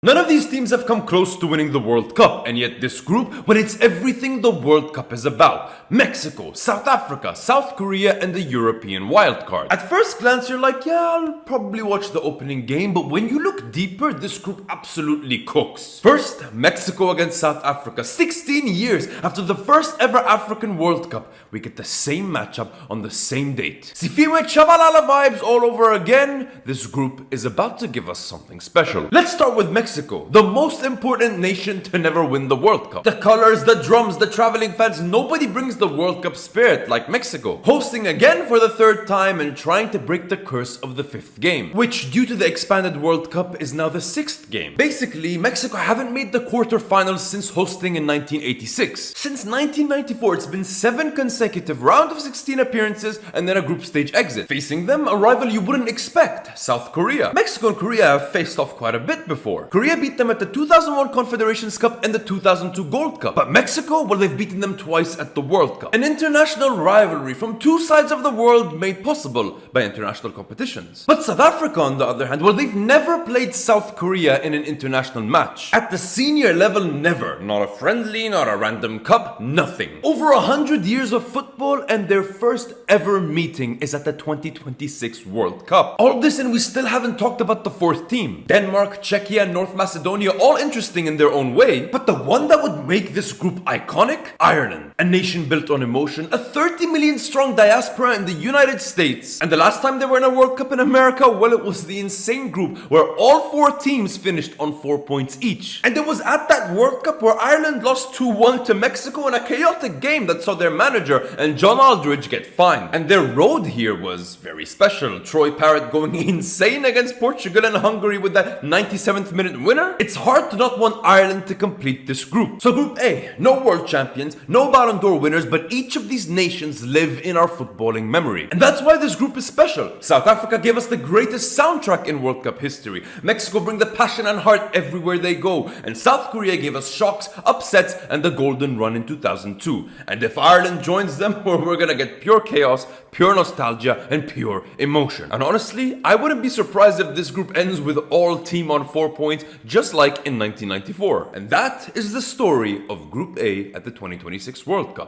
None of these teams have come close to winning the World Cup, and yet this group, well, it's everything the World Cup is about. Mexico, South Africa, South Korea, and the European wildcard. At first glance, you're like, yeah, I'll probably watch the opening game, but when you look deeper, this group absolutely cooks. First, Mexico against South Africa. 16 years after the first ever African World Cup, we get the same matchup on the same date. Sifiwe Chabalala vibes all over again. This group is about to give us something special. Let's start with Mexico, the most important nation to never win the World Cup. The colors, the drums, the traveling fans, nobody brings the World Cup spirit like Mexico. Hosting again for the third time and trying to break the curse of the fifth game, which due to the expanded World Cup is now the sixth game. Basically, Mexico haven't made the quarterfinals since hosting in 1986. Since 1994, it's been 7 consecutive round of 16 appearances and then a group stage exit. Facing them, a rival you wouldn't expect, South Korea. Mexico and Korea have faced off quite a bit before. Korea beat them at the 2001 Confederations Cup and the 2002 Gold Cup. But Mexico, well, they've beaten them twice at the World Cup. An international rivalry from two sides of the world made possible by international competitions. But South Africa, on the other hand, well, they've never played South Korea in an international match. At the senior level, never. Not a friendly, not a random cup, nothing. Over 100 years of football and their first ever meeting is at the 2026 World Cup. All this and we still haven't talked about the fourth team. Denmark, Czechia, North Macedonia, all interesting in their own way, but the one that would make this group iconic? Ireland. A nation built on emotion, a 30 million strong diaspora in the United States. And the last time they were in a World Cup in America, well, it was the insane group where all 4 teams finished on 4 points each. And it was at that World Cup where Ireland lost 2-1 to Mexico in a chaotic game that saw their manager and John Aldridge get fined. And their road here was very special. Troy Parrott going insane against Portugal and Hungary with that 97th minute winner. It's hard to not want Ireland to complete this group. So Group A, no world champions, no Ballon d'Or winners, but each of these nations live in our footballing memory. And that's why this group is special. South Africa gave us the greatest soundtrack in World Cup history. Mexico bring the passion and heart everywhere they go. And South Korea gave us shocks, upsets, and the golden run in 2002. And if Ireland joins them, we're gonna get pure chaos, pure nostalgia, and pure emotion. And honestly, I wouldn't be surprised if this group ends with all team on 4 points, just like in 1994. And that is the story of Group A at the 2026 World Cup.